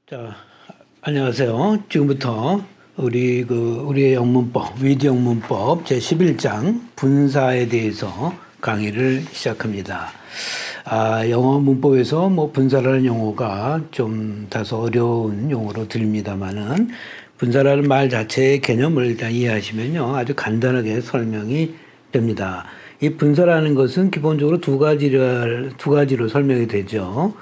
자, 안녕하세요. 지금부터 우리의 영문법, 위드 영문법 제11장 분사에 대해서 강의를 시작합니다. 영어 문법에서 분사라는 용어가 좀 다소 어려운 용어로 들립니다만은 분사라는 말 자체의 개념을 일단 이해하시면요. 아주 간단하게 설명이 됩니다. 이 분사라는 것은 기본적으로 두 가지로 설명이 되죠.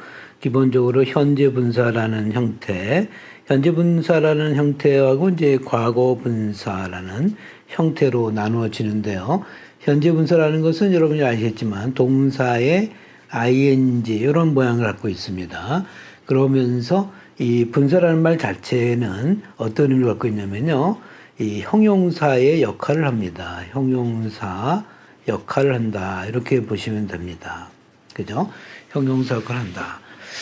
기본적으로 현재 분사라는 형태, 현재 분사라는 형태하고 이제 과거 분사라는 형태로 나누어지는데요. 현재 분사라는 것은 여러분이 아시겠지만 동사의 ing 이런 모양을 갖고 있습니다. 그러면서 이 분사라는 말 자체는 어떤 의미를 갖고 있냐면요. 이 형용사의 역할을 합니다. 형용사 역할을 한다. 이렇게 보시면 됩니다. 그죠? 형용사 역할을 한다.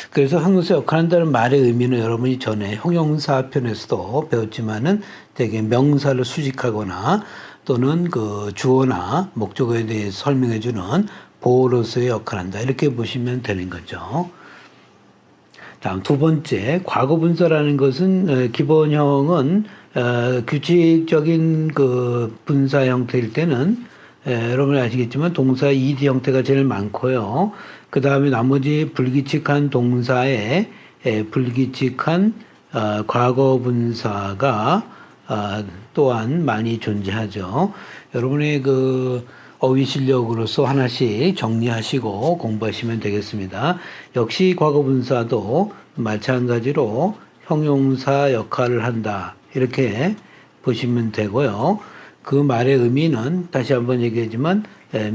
그래서 형용사 역할을 한다는 말의 의미는 여러분이 전에 형용사 편에서도 배웠지만은 대개 명사를 수식하거나 또는 그 주어나 목적어에 대해서 설명해 주는 보어로서의 역할을 한다. 이렇게 보시면 되는 거죠. 다음 두 번째, 과거 분사라는 것은 기본형은 규칙적인 그 분사 형태일 때는 여러분이 아시겠지만 동사 ed 형태가 제일 많고요. 그 다음에 나머지 불규칙한 동사에 불규칙한 과거 분사가 또한 많이 존재하죠. 여러분의 그 어휘 실력으로서 하나씩 정리하시고 공부하시면 되겠습니다. 역시 과거 분사도 마찬가지로 형용사 역할을 한다. 이렇게 보시면 되고요. 그 말의 의미는 다시 한번 얘기하지만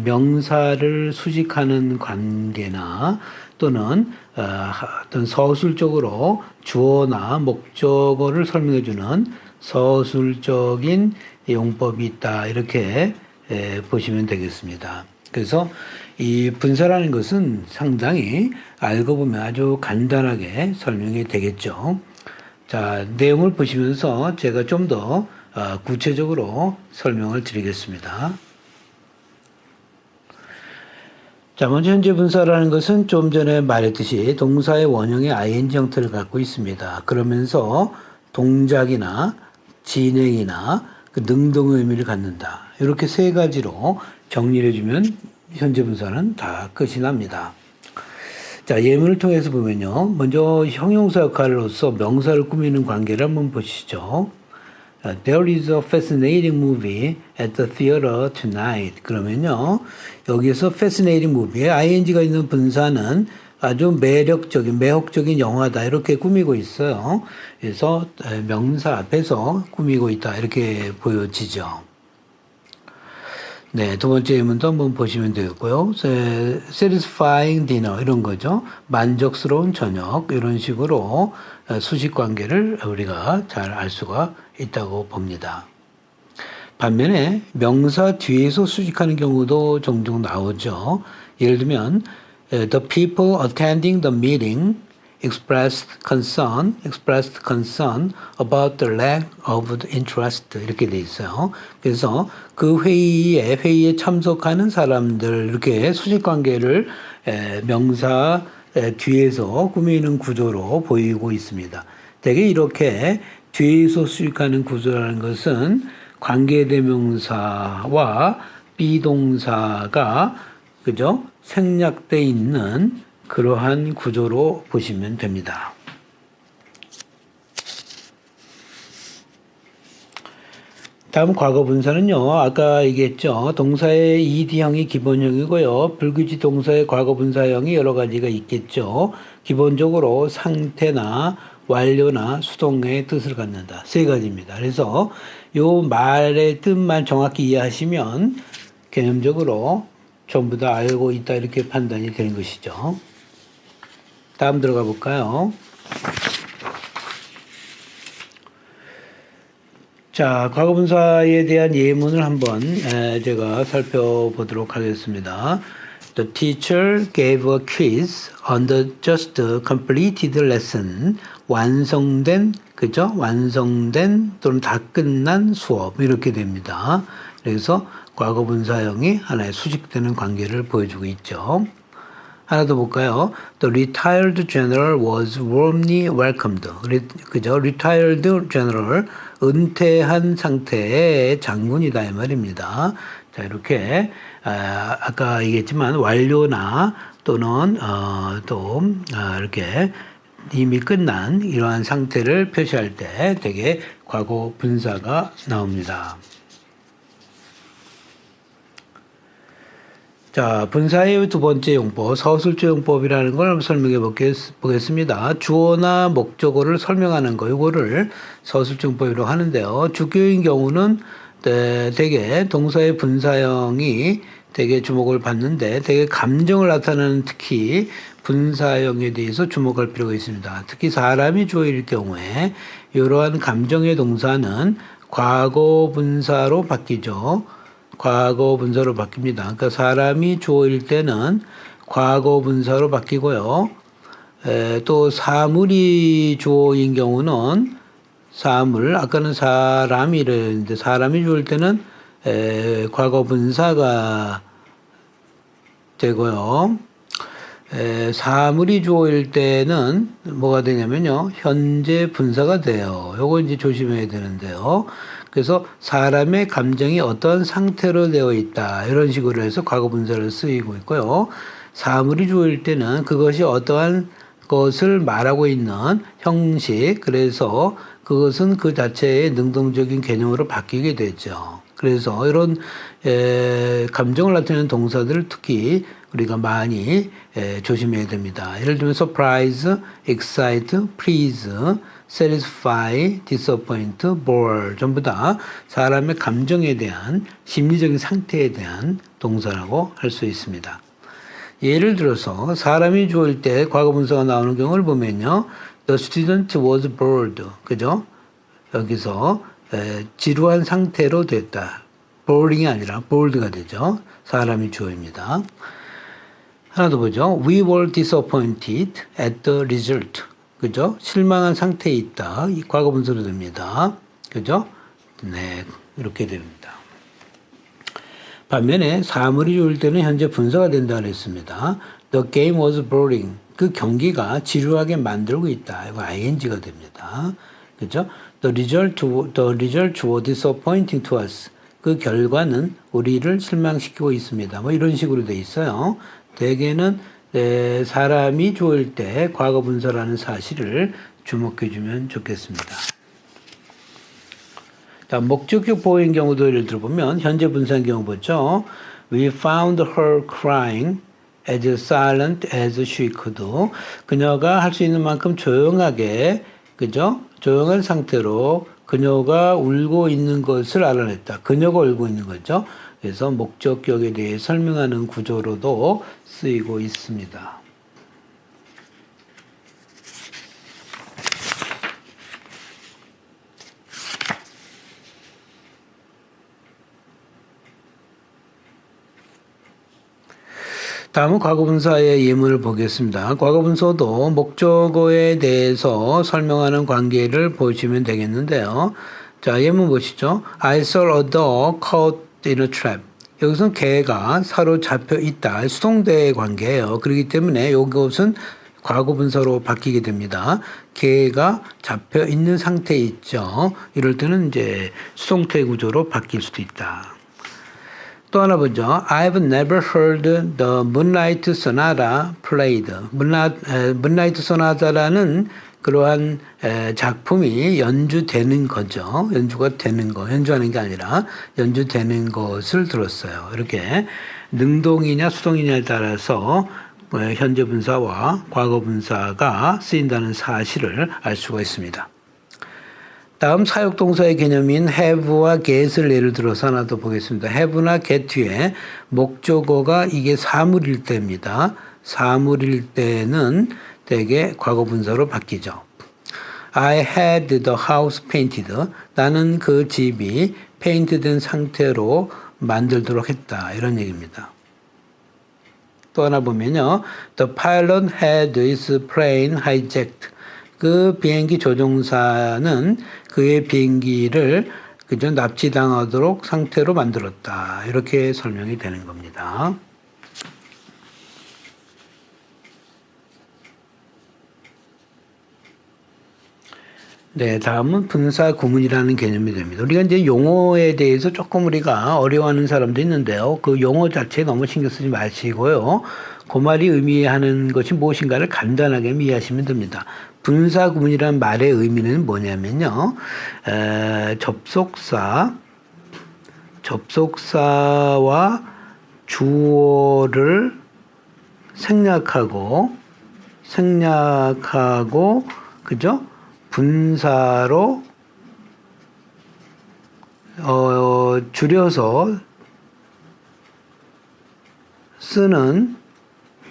명사를 수식하는 관계나 또는 어떤 서술적으로 주어나 목적어를 설명해 주는 서술적인 용법이 있다. 이렇게 보시면 되겠습니다. 그래서 이 분사라는 것은 상당히 알고 보면 아주 간단하게 설명이 되겠죠. 자, 내용을 보시면서 제가 좀 더 구체적으로 설명을 드리겠습니다. 자, 먼저 현재 분사라는 것은 좀 전에 말했듯이 동사의 원형의 ing 형태를 갖고 있습니다. 그러면서 동작이나 진행이나 그 능동의 의미를 갖는다. 이렇게 세 가지로 정리를 해주면 현재 분사는 다 끝이 납니다. 자, 예문을 통해서 보면요. 먼저 형용사 역할로서 명사를 꾸미는 관계를 한번 보시죠. There is a fascinating movie at the theater tonight. 그러면요. 여기에서 fascinating movie에 ing가 있는 분사는 아주 매혹적인 영화다. 이렇게 꾸미고 있어요. 그래서 명사 앞에서 꾸미고 있다. 이렇게 보여지죠. 네, 두 번째 예문도 한번 보시면 되겠고요. satisfying dinner 이런 거죠. 만족스러운 저녁 이런 식으로 수식 관계를 우리가 잘 알 수가 있다고 봅니다. 반면에 명사 뒤에서 수식하는 경우도 종종 나오죠. 예를 들면 the people attending the meeting expressed concern about the lack of interest 이렇게 돼 있어요. 그래서 그 회의에 참석하는 사람들 이렇게 수직 관계를 명사 뒤에서 꾸미는 구조로 보이고 있습니다. 대개 이렇게 뒤에서 수식하는 구조라는 것은 관계대명사와 비동사가 그죠? 생략돼 있는 그러한 구조로 보시면 됩니다. 다음 과거 분사는요. 아까 얘기했죠. 동사의 ed형이 기본형이고요. 불규칙 동사의 과거 분사형이 여러 가지가 있겠죠. 기본적으로 상태나 완료나 수동의 뜻을 갖는다. 세 가지입니다. 그래서 요 말의 뜻만 정확히 이해하시면 개념적으로 전부 다 알고 있다 이렇게 판단이 되는 것이죠. 다음 들어가 볼까요? 자, 과거분사에 대한 예문을 한번 제가 살펴보도록 하겠습니다. The teacher gave a quiz on the just completed lesson. 완성된, 그죠? 완성된 또는 다 끝난 수업 이렇게 됩니다. 그래서 과거분사형이 하나의 수직되는 관계를 보여주고 있죠. 하나 더 볼까요? The retired general was warmly welcomed. 그죠? Retired general, 은퇴한 상태의 장군이다 이 말입니다. 자, 이렇게 아까 얘기했지만 완료나 또는 이렇게 이미 끝난 이러한 상태를 표시할 때 되게 과거 분사가 나옵니다. 자, 분사의 두 번째 용법, 서술조 용법이라는 걸 설명해 보겠습니다. 주어나 목적어를 설명하는 거, 이거를 서술조 용법이라고 하는데요. 주격인 경우는 되게 동사의 분사형이 되게 주목을 받는데 되게 감정을 나타내는 특히 분사형에 대해서 주목할 필요가 있습니다. 특히 사람이 주어일 경우에 이러한 감정의 동사는 과거 분사로 바뀌죠. 과거 분사로 바뀝니다. 그러니까 사람이 주어일 때는 과거 분사로 바뀌고요. 또 사물이 주어인 경우는 사물, 아까는 사람이 이랬는데 사람이 주어일 때는 과거 분사가 되고요. 사물이 주어일 때는 뭐가 되냐면요. 현재 분사가 돼요. 요거 이제 조심해야 되는데요. 그래서 사람의 감정이 어떤 상태로 되어 있다. 이런 식으로 해서 과거 분사를 쓰이고 있고요. 사물이 주어일 때는 그것이 어떠한 것을 말하고 있는 형식, 그래서 그것은 그 자체의 능동적인 개념으로 바뀌게 되죠. 그래서 이런 감정을 나타내는 동사들을 특히 우리가 많이 조심해야 됩니다. 예를 들면 surprise, excite, please, satisfy, disappoint, bore 전부 다 사람의 감정에 대한 심리적인 상태에 대한 동사라고 할 수 있습니다. 예를 들어서 사람이 주어일 때 과거 분사가 나오는 경우를 보면요. The student was bored. 그죠? 여기서 지루한 상태로 됐다. boring이 아니라 bored가 되죠. 사람이 주어입니다. 하나 더 보죠. We were disappointed at the result. 그죠? 실망한 상태에 있다. 이 과거 분사로 됩니다. 그죠? 네, 이렇게 됩니다. 반면에 사물이 주어일 때는 현재 분사가 된다 그랬습니다. The game was boring. 그 경기가 지루하게 만들고 있다. 이거 ing가 됩니다. 그죠? The result was disappointing to us. 그 결과는 우리를 실망시키고 있습니다. 뭐 이런 식으로 돼 있어요. 대개는 사람이 주어일 때 과거 분사라는 사실을 주목해 주면 좋겠습니다. 자, 목적격 보호인 경우도 예를 들어보면 현재 분사인 경우 보죠. We found her crying as silent as she could. 그녀가 할 수 있는 만큼 조용하게, 그죠? 조용한 상태로 그녀가 울고 있는 것을 알아냈다. 그녀가 울고 있는 거죠. 그래서 목적격에 대해 설명하는 구조로도 쓰이고 있습니다. 다음은 과거분사의 예문을 보겠습니다. 과거분사도 목적어에 대해서 설명하는 관계를 보시면 되겠는데요. 자, 예문 보시죠. I saw a dog caught in a trap. 여기서는 개가 사로잡혀 있다. 수동대의 관계예요. 그렇기 때문에 이것은 과거분사로 바뀌게 됩니다. 개가 잡혀 있는 상태에 있죠. 이럴 때는 이제 수동태 구조로 바뀔 수도 있다. 또 하나 보죠. I've never heard the Moonlight Sonata played. Moonlight Sonata라는 그러한 작품이 연주되는 거죠. 연주가 되는 거. 연주하는 게 아니라 연주되는 것을 들었어요. 이렇게 능동이냐 수동이냐에 따라서 현재 분사와 과거 분사가 쓰인다는 사실을 알 수가 있습니다. 다음 사역동사의 개념인 have와 get을 예를 들어서 하나 더 보겠습니다. have나 get 뒤에 목적어가 이게 사물일 때입니다. 사물일 때는 대개 과거 분사로 바뀌죠. I had the house painted. 나는 그 집이 페인트된 상태로 만들도록 했다. 이런 얘기입니다. 또 하나 보면요. The pilot had his plane hijacked. 그 비행기 조종사는 그의 비행기를 그저 납치당하도록 상태로 만들었다. 이렇게 설명이 되는 겁니다. 네, 다음은 분사 구문이라는 개념이 됩니다. 우리가 이제 용어에 대해서 조금 우리가 어려워하는 사람도 있는데요. 그 용어 자체에 너무 신경 쓰지 마시고요. 그 말이 의미하는 것이 무엇인가를 간단하게 이해하시면 됩니다. 분사 구문이라는 말의 의미는 뭐냐면요. 접속사와 주어를 생략하고, 그죠? 분사로 줄여서 쓰는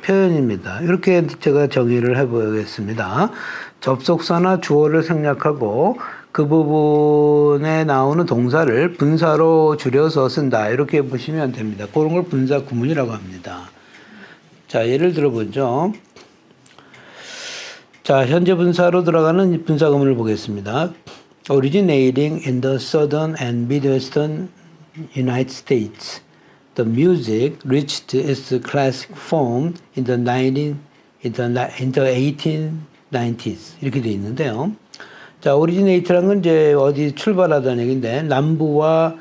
표현입니다. 이렇게 제가 정의를 해보겠습니다. 접속사나 주어를 생략하고 그 부분에 나오는 동사를 분사로 줄여서 쓴다. 이렇게 보시면 됩니다. 그런 걸 분사 구문이라고 합니다. 자, 예를 들어보죠. 자, 현재 분사로 들어가는 분사 구문을 보겠습니다. Originating in the southern and midwestern United States, the music reached its classic form in the 1890s. 이렇게 되어 있는데요. 자, originate라는 건 이제 어디 출발하다는 얘기인데, 남부와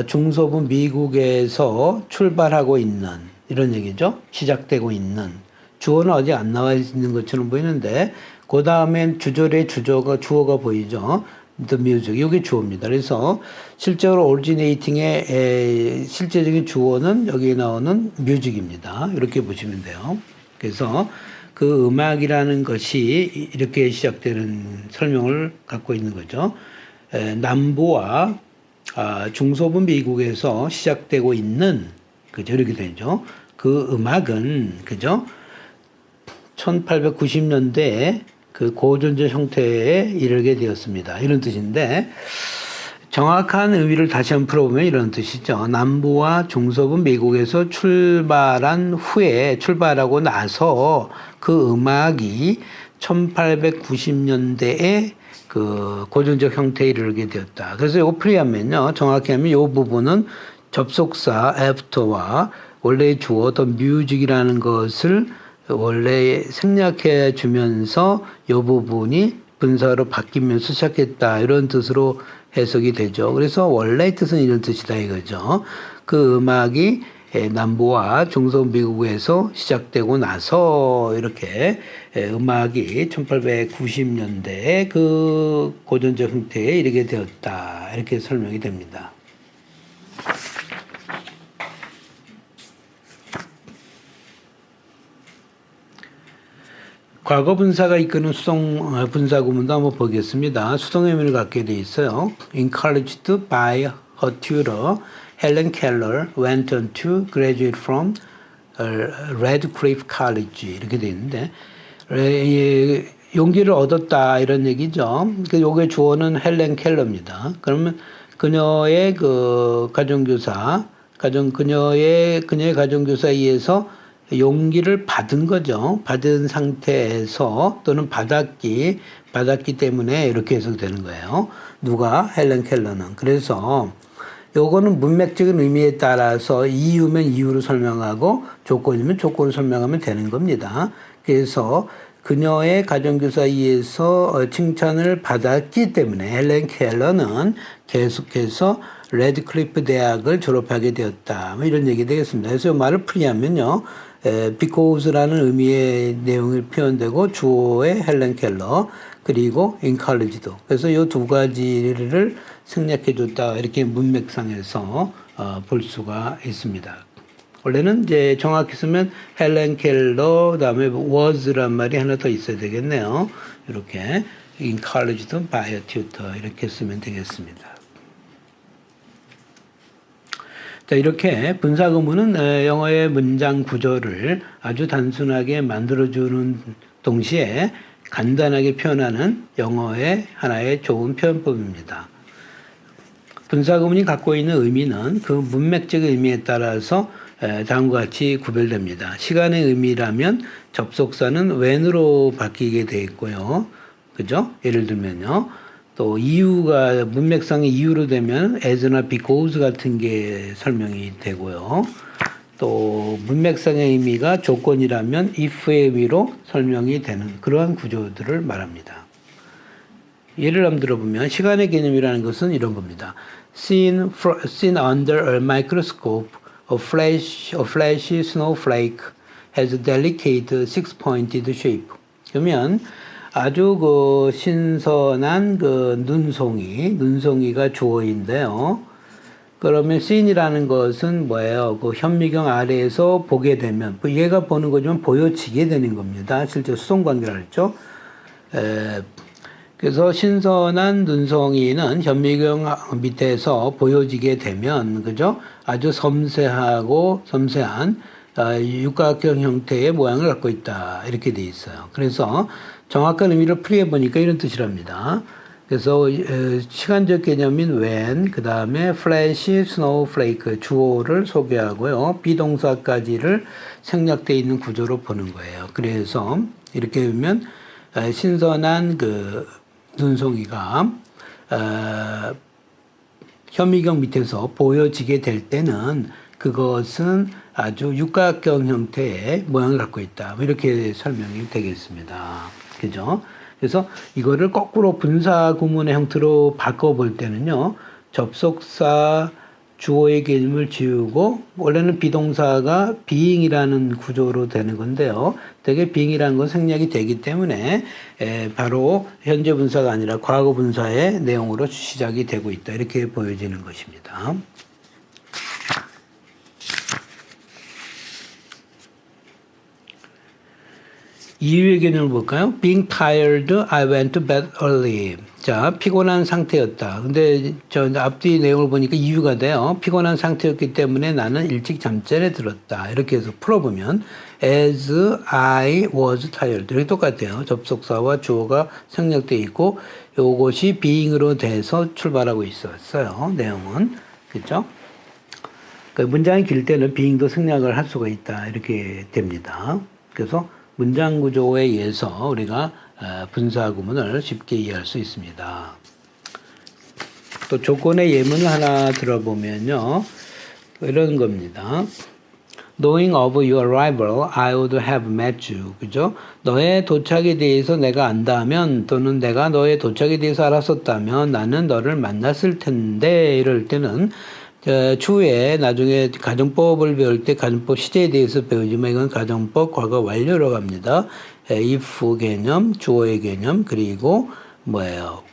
중서부 미국에서 출발하고 있는 이런 얘기죠. 시작되고 있는. 주어는 아직 안 나와 있는 것처럼 보이는데 그 다음엔 주절의 주어가 보이죠. The music. 이게 주어입니다. 그래서 실제로 originating의 실제적인 주어는 여기 나오는 music입니다. 이렇게 보시면 돼요. 그래서 그 음악이라는 것이 이렇게 시작되는 설명을 갖고 있는 거죠. 남부와 중서부 미국에서 시작되고 있는, 그죠? 이렇게 되죠. 그 음악은, 그죠? 1890년대에 그 고전적 형태에 이르게 되었습니다. 이런 뜻인데, 정확한 의미를 다시 한번 풀어보면 이런 뜻이죠. 남부와 중서부 미국에서 출발하고 나서 그 음악이 1890년대에 그 고전적 형태에 이르게 되었다. 그래서 이거 풀이하면요. 정확히 하면 이 부분은 접속사 after와 원래의 주어 the music이라는 것을 원래 생략해 주면서 이 부분이 분사로 바뀌면서 시작했다. 이런 뜻으로 해석이 되죠. 그래서 원래의 뜻은 이런 뜻이다 이거죠. 그 음악이 남부와 중서부 미국에서 시작되고 나서 이렇게 음악이 1890년대에 그 고전적 형태에 이르게 되었다. 이렇게 설명이 됩니다. 과거 분사가 이끄는 수동 분사 구문도 한번 보겠습니다. 수동의 의미를 갖게 돼 있어요. Encouraged by her tutor, Helen Keller went on to graduate from Radcliffe College. 이렇게 돼 있는데 용기를 얻었다 이런 얘기죠. 요게 주어는 헬렌 켈러입니다. 그러면 그녀의 그 그녀의 가정교사에 의해서 용기를 받은 거죠. 받은 상태에서 또는 받았기 때문에 이렇게 해석되는 거예요. 누가? 헬렌 켈러는. 그래서 요거는 문맥적인 의미에 따라서 이유면 이유로 설명하고 조건이면 조건을 설명하면 되는 겁니다. 그래서 그녀의 가정교사에 의해서 칭찬을 받았기 때문에 헬렌 켈러는 계속해서 레드클리프 대학을 졸업하게 되었다. 뭐 이런 얘기 되겠습니다. 그래서 이 말을 풀이하면요. because라는 의미의 내용이 표현되고 주어의 헬렌 켈러 그리고 encouraged. 그래서 이 두 가지를 생략해 줬다. 이렇게 문맥상에서 볼 수가 있습니다. 원래는 이제 정확히 쓰면 헬렌 켈러 그다음에 was란 말이 하나 더 있어야 되겠네요. 이렇게 encouraged by a tutor 이렇게 쓰면 되겠습니다. 자, 이렇게 분사구문은 영어의 문장 구조를 아주 단순하게 만들어주는 동시에 간단하게 표현하는 영어의 하나의 좋은 표현법입니다. 분사구문이 갖고 있는 의미는 그 문맥적 의미에 따라서 다음과 같이 구별됩니다. 시간의 의미라면 접속사는 when으로 바뀌게 되어 있고요. 그죠? 예를 들면요. 또 이유가 문맥상의 이유로 되면 as나 because 같은 게 설명이 되고요. 또 문맥상의 의미가 조건이라면 if의 의미로 설명이 되는 그러한 구조들을 말합니다. 예를 한번 들어보면 시간의 개념이라는 것은 이런 겁니다. Seen under a microscope, a flashy snowflake has a delicate six-pointed shape. 그러면 아주 그 신선한 그 눈송이가 주어인데요. 그러면 seen이라는 것은 뭐예요? 그 현미경 아래에서 보게 되면, 얘가 보는 거지만 보여지게 되는 겁니다. 실제 수동관계라 했죠. 그래서 신선한 눈송이는 현미경 밑에서 보여지게 되면, 그죠? 아주 섬세한 육각형 형태의 모양을 갖고 있다. 이렇게 돼 있어요. 그래서 정확한 의미를 풀이해 보니까 이런 뜻이랍니다. 그래서 시간적 개념인 when, 그 다음에 flash, snowflake 주어를 소개하고요. 비동사까지를 생략되어 있는 구조로 보는 거예요. 그래서 이렇게 보면 신선한 그 눈송이가 현미경 밑에서 보여지게 될 때는 그것은 아주 육각형 형태의 모양을 갖고 있다. 이렇게 설명이 되겠습니다. 그죠? 그래서 이거를 거꾸로 분사 구문의 형태로 바꿔볼 때는요, 접속사 주어의 개념을 지우고, 원래는 비동사가 being이라는 구조로 되는 건데요. 되게 being이라는 건 생략이 되기 때문에, 바로 현재 분사가 아니라 과거 분사의 내용으로 시작이 되고 있다. 이렇게 보여지는 것입니다. 이유의 개념을 볼까요? Being tired, I went to bed early. 자, 피곤한 상태였다. 근데 저 앞뒤 내용을 보니까 이유가 돼요. 피곤한 상태였기 때문에 나는 일찍 잠자리에 들었다. 이렇게 해서 풀어보면 as I was tired. 이렇게 똑같아요. 접속사와 주어가 생략되어 있고 이것이 being으로 돼서 출발하고 있었어요. 내용은. 그렇죠? 그 문장이 길 때는 being도 생략을 할 수가 있다. 이렇게 됩니다. 그래서 문장 구조에 의해서 우리가 분사 구문을 쉽게 이해할 수 있습니다. 또 조건의 예문을 하나 들어보면요. 이런 겁니다. Knowing of your arrival, I would have met you. 그죠? 너의 도착에 대해서 내가 안다면 또는 내가 너의 도착에 대해서 알았었다면 나는 너를 만났을 텐데 이럴 때는 추후에 나중에 가정법을 배울 때 가정법 시제에 대해서 배우지만 이건 가정법 과거 완료로 갑니다. if 개념, 주어의 개념, 그리고 뭐예요?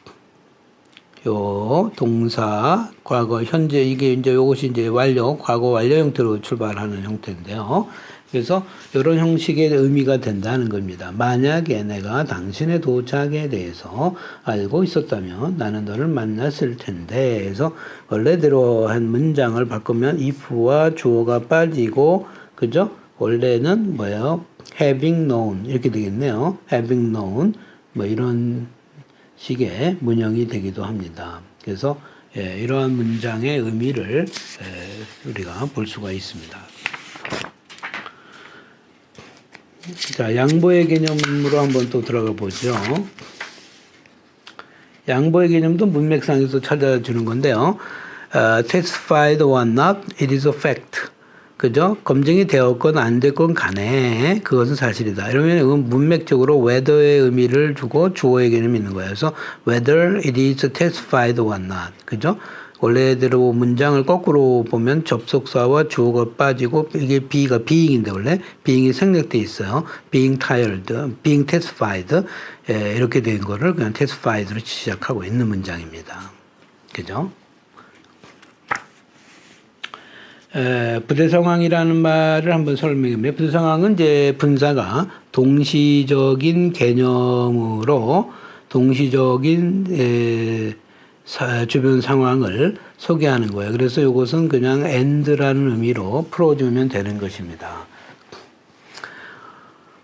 요 동사, 과거, 현재 이게 이제 요것이 이제 완료, 과거 완료 형태로 출발하는 형태인데요. 그래서 이런 형식의 의미가 된다는 겁니다. 만약에 내가 당신의 도착에 대해서 알고 있었다면 나는 너를 만났을 텐데. 그래서 원래대로 한 문장을 바꾸면 if와 주어가 빠지고, 그죠? 원래는 뭐예요? having known 이렇게 되겠네요. having known 뭐 이런 식의 문형이 되기도 합니다. 그래서 이러한 문장의 의미를 우리가 볼 수가 있습니다. 자, 양보의 개념으로 한번 또 들어가 보죠. 양보의 개념도 문맥상에서 찾아주는 건데요. testified or not, it is a fact. 그죠? 검증이 되었건 안 됐건 간에 그것은 사실이다. 이러면 이건 문맥적으로 whether의 의미를 주고 주어의 개념이 있는 거예요. 그래서 whether it is testified or not. 그죠? 원래대로 문장을 거꾸로 보면 접속사와 주어가 빠지고 이게 be가 being인데 원래 being이 생략돼 있어요. being tired, being testified 이렇게 된 거를 그냥 testified로 시작하고 있는 문장입니다. 그죠? 부대 상황이라는 말을 한번 설명해보면 부대 상황은 이제 분사가 동시적인 개념으로 동시적인 주변 상황을 소개하는 거예요. 그래서 이것은 그냥 and라는 의미로 풀어주면 되는 것입니다.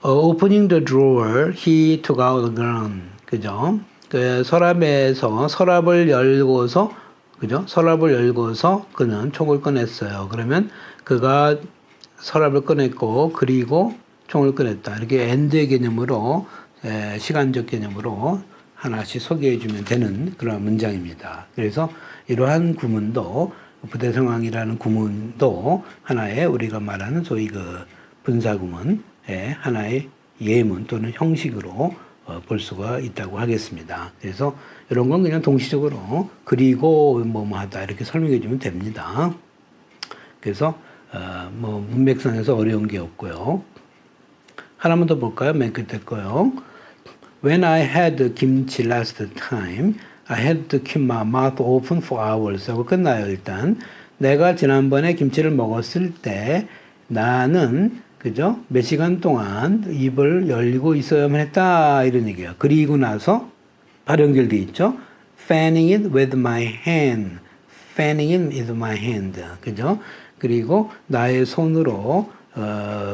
Opening the drawer, he took out a gun. 그죠? 그 서랍에서 서랍을 열고서 그죠? 서랍을 열고서 그는 총을 꺼냈어요. 그러면 그가 서랍을 꺼냈고 그리고 총을 꺼냈다. 이렇게 and의 개념으로 시간적 개념으로 하나씩 소개해 주면 되는 그런 문장입니다. 그래서 이러한 구문도 부대 상황이라는 구문도 하나의 우리가 말하는 소위 그 분사 구문의 하나의 예문 또는 형식으로 볼 수가 있다고 하겠습니다. 그래서 이런 건 그냥 동시적으로 그리고 뭐뭐 하다 이렇게 설명해 주면 됩니다. 그래서 뭐 문맥상에서 어려운 게 없고요. 하나만 더 볼까요? 맨 끝에 거요. When I had kimchi last time, I had to keep my mouth open for hours. 하고 끝나요, 일단. 내가 지난번에 김치를 먹었을 때 나는, 그죠? 몇 시간 동안 입을 열리고 있어야만 했다. 이런 얘기예요. 그리고 나서 바로 연결되어 있죠? Fanning it with my hand. Fanning it with my hand. 그죠? 그리고 나의 손으로,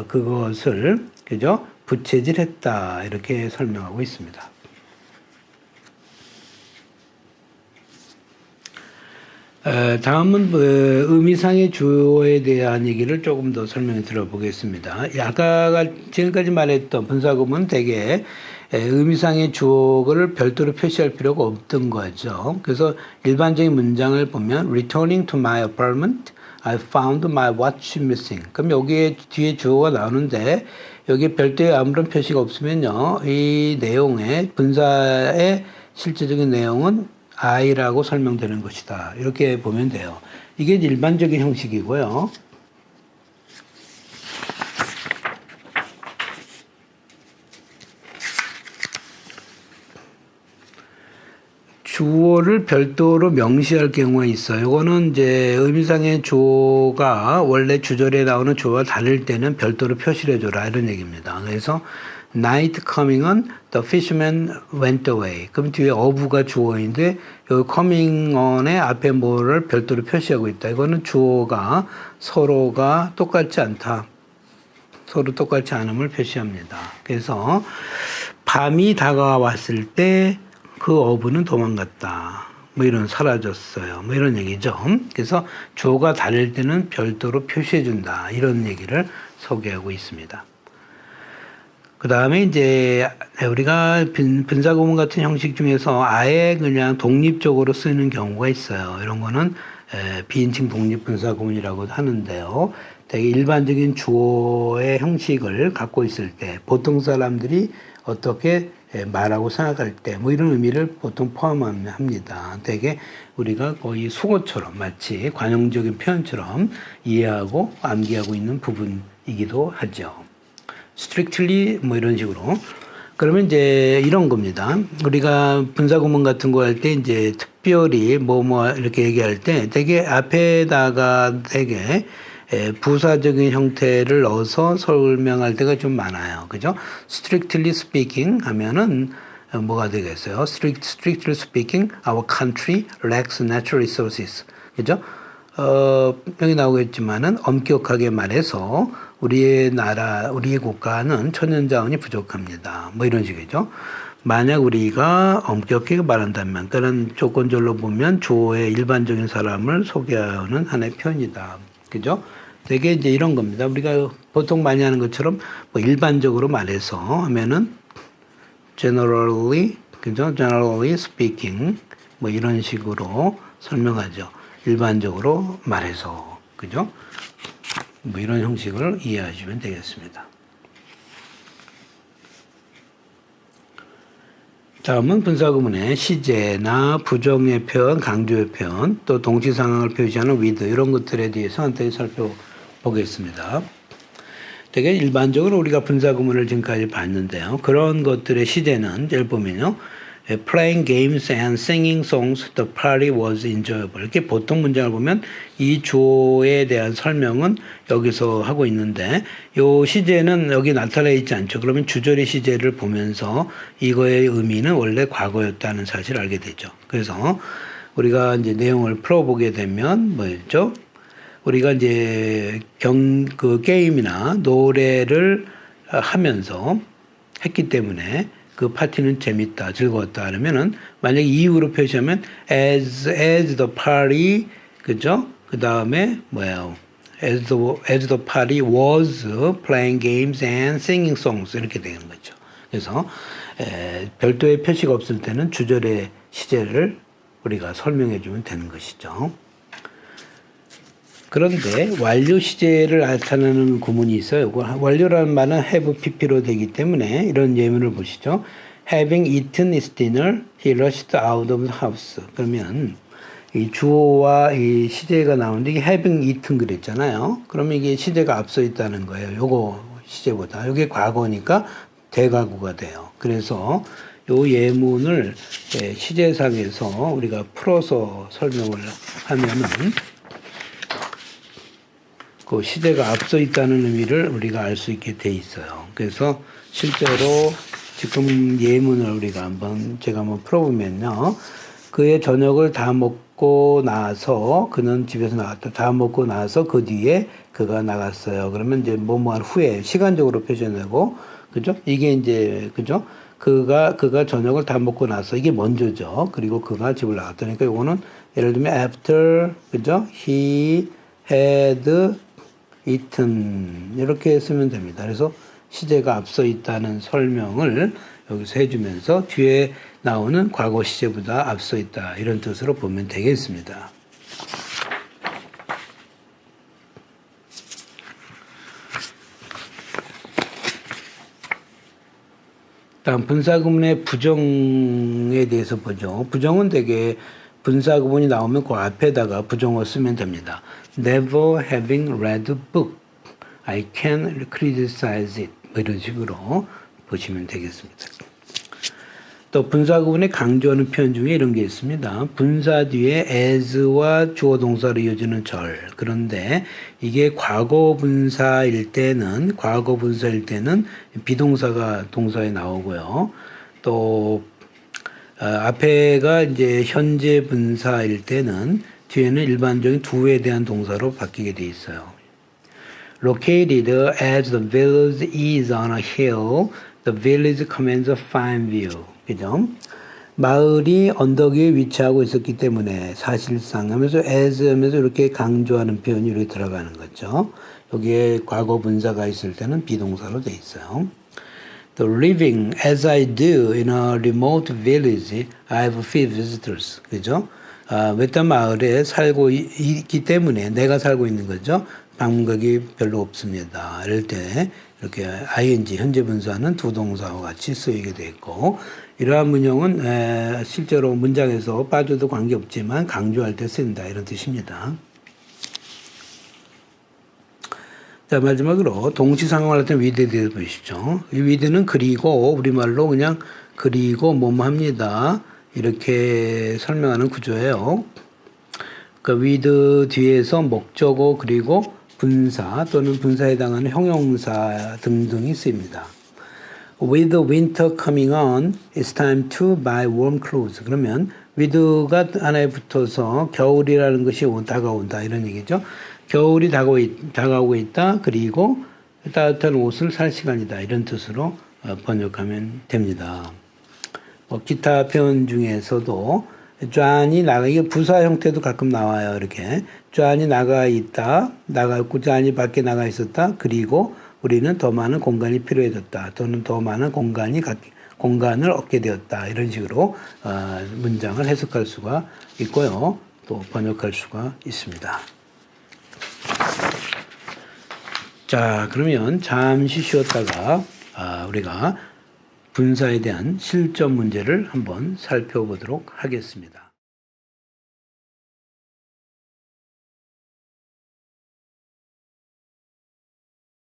그것을, 그죠? 부채질했다. 이렇게 설명하고 있습니다. 다음은 의미상의 주어에 대한 얘기를 조금 더 설명해 들어보겠습니다. 아까 지금까지 말했던 분사구문 대개 의미상의 주어를 별도로 표시할 필요가 없던 거죠. 그래서 일반적인 문장을 보면 Returning to my apartment, I found my watch missing. 그럼 여기에 뒤에 주어가 나오는데 여기에 별도의 아무런 표시가 없으면요, 이 내용의 분사의 실제적인 내용은 I라고 설명되는 것이다. 이렇게 보면 돼요. 이게 일반적인 형식이고요. 주어를 별도로 명시할 경우가 있어요. 이거는 이제 의미상의 주어가 원래 주절에 나오는 주어와 다를 때는 별도로 표시를 해줘라 이런 얘기입니다. 그래서 night coming은 the fisherman went away. 그럼 뒤에 of가 주어인데 여기 coming on의 앞에 뭐를 별도로 표시하고 있다. 이거는 주어가 서로가 똑같지 않다. 서로 똑같지 않음을 표시합니다. 그래서 밤이 다가왔을 때 그 어부는 도망갔다. 뭐 이런 사라졌어요. 뭐 이런 얘기죠. 그래서 주어가 다를 때는 별도로 표시해 준다. 이런 얘기를 소개하고 있습니다. 그 다음에 이제 우리가 분사구문 같은 형식 중에서 아예 그냥 독립적으로 쓰는 경우가 있어요. 이런 거는 비인칭 독립 분사구문이라고 하는데요. 되게 일반적인 주어의 형식을 갖고 있을 때 보통 사람들이 어떻게 말하고 생각할 때 뭐 이런 의미를 보통 포함합니다. 되게 우리가 거의 수어처럼 마치 관용적인 표현처럼 이해하고 암기하고 있는 부분이기도 하죠. strictly 뭐 이런 식으로. 그러면 이제 이런 겁니다. 우리가 분사구문 같은 거 할 때 이제 특별히 뭐 이렇게 얘기할 때 되게 앞에다가 되게 부사적인 형태를 넣어서 설명할 때가 좀 많아요. 그죠? strictly speaking 하면은 뭐가 되겠어요? strictly speaking, our country lacks natural resources. 그죠? 여기 나오겠지만은 엄격하게 말해서 우리의 나라, 우리의 국가는 천연자원이 부족합니다. 뭐 이런 식이죠. 만약 우리가 엄격하게 말한다면, 그런 조건절로 보면 주어의 일반적인 사람을 소개하는 하나의 표현이다. 그죠? 되게 이제 이런 겁니다. 우리가 보통 많이 하는 것처럼 뭐 일반적으로 말해서 하면은 generally, 그죠? generally speaking 뭐 이런 식으로 설명하죠. 일반적으로 말해서, 그죠? 뭐 이런 형식을 이해하시면 되겠습니다. 다음은 분사구문의 시제나 부정의 표현, 강조의 표현, 또 동시 상황을 표시하는 with 이런 것들에 대해서 한번 살펴보겠습니다. 되게 일반적으로 우리가 분사구문을 지금까지 봤는데요. 그런 것들의 시제는 예를 보면요. Playing games and singing songs, the party was enjoyable. 이렇게 보통 문장을 보면 이 주어에 대한 설명은 여기서 하고 있는데 이 시제는 여기 나타나 있지 않죠. 그러면 주절의 시제를 보면서 이거의 의미는 원래 과거였다는 사실을 알게 되죠. 그래서 우리가 이제 내용을 풀어보게 되면 뭐였죠? 우리가 이제 그 게임이나 노래를 하면서 했기 때문에 그 파티는 재밌다, 즐거웠다 하면은 만약에 이유로 표시하면 as the party, 그죠? 그 다음에 뭐예요? as the party was playing games and singing songs 이렇게 되는 거죠. 그래서 별도의 표시가 없을 때는 주절의 시제를 우리가 설명해 주면 되는 것이죠. 그런데 완료 시제를 나타내는 구문이 있어요. 완료라는 말은 have pp로 되기 때문에 이런 예문을 보시죠. having eaten his dinner, he rushed out of the house. 그러면 이 주어와 이 시제가 나오는데 이게 having eaten 그랬잖아요. 그러면 이게 시제가 앞서 있다는 거예요. 요거 시제보다. 이게 과거니까 대과거가 돼요. 그래서 요 예문을 시제상에서 우리가 풀어서 설명을 하면은 그 시제가 앞서 있다는 의미를 우리가 알 수 있게 돼 있어요. 그래서 실제로 지금 예문을 우리가 제가 한번 풀어보면요. 그의 저녁을 다 먹고 나서 그는 집에서 나갔다. 다 먹고 나서 그 뒤에 그가 나갔어요. 그러면 이제 뭐뭐한 후에 시간적으로 표현하고 그죠? 이게 이제 그죠? 그가 저녁을 다 먹고 나서 이게 먼저죠. 그리고 그가 집을 나갔다. 그러니까 이거는 예를 들면 after 그죠? He had eaten 이렇게 쓰면 됩니다. 그래서 시제가 앞서 있다는 설명을 여기서 해주면서 뒤에 나오는 과거 시제보다 앞서 있다 이런 뜻으로 보면 되겠습니다. 다음 분사구문의 부정에 대해서 보죠. 부정은 되게 분사구문이 나오면 그 앞에다가 부정어 쓰면 됩니다. Never having read a book, I can criticize it. 뭐 이런 식으로 보시면 되겠습니다. 또 분사구문에 강조하는 표현 중에 이런 게 있습니다. 분사 뒤에 as와 주어 동사로 이어지는 절. 그런데 이게 과거 분사일 때는 비동사가 동사에 나오고요. 또 앞에가 이제 현재 분사일 때는 뒤에는 일반적인 do에 대한 동사로 바뀌게 돼 있어요. Located as the village is on a hill, the village commands a fine view. 그죠? 마을이 언덕 위에 위치하고 있었기 때문에 사실상 하면서 as 하면서 이렇게 강조하는 표현이 이렇게 들어가는 거죠. 여기에 과거 분사가 있을 때는 비동사로 돼 있어요. The living as I do in a remote village, I have few visitors. 그죠? 외딴 마을에 살고 있기 때문에 내가 살고 있는 거죠. 방문객이 별로 없습니다. 이럴 때 이렇게 ing 현재 분사는 두 동사와 같이 쓰이게 돼 있고 이러한 문형은 실제로 문장에서 빠져도 관계없지만 강조할 때 쓴다 이런 뜻입니다. 자 마지막으로 동시상황을 할 때 with에 대해서 보시죠. 이 with는 그리고 우리말로 그냥 그리고 뭐뭐 합니다. 이렇게 설명하는 구조예요. 그 with 뒤에서 목적어 그리고 분사 또는 분사에 해당하는 형용사 등등이 쓰입니다. With the winter coming on, it's time to buy warm clothes. 그러면 with가 하나에 붙어서 겨울이라는 것이 다가온다 이런 얘기죠. 겨울이 다가오고 있다. 그리고 따뜻한 옷을 살 시간이다. 이런 뜻으로 번역하면 됩니다. 기타 표현 중에서도 짠이 이게 부사 형태도 가끔 나와요. 이렇게 짠이 나가 있다, 나가있고 짠이 밖에 나가 있었다. 그리고 우리는 더 많은 공간이 필요해졌다. 또는 더 많은 공간을 얻게 되었다. 이런 식으로 문장을 해석할 수가 있고요. 또 번역할 수가 있습니다. 자, 그러면 잠시 쉬었다가 우리가 분사에 대한 실전 문제를 한번 살펴보도록 하겠습니다.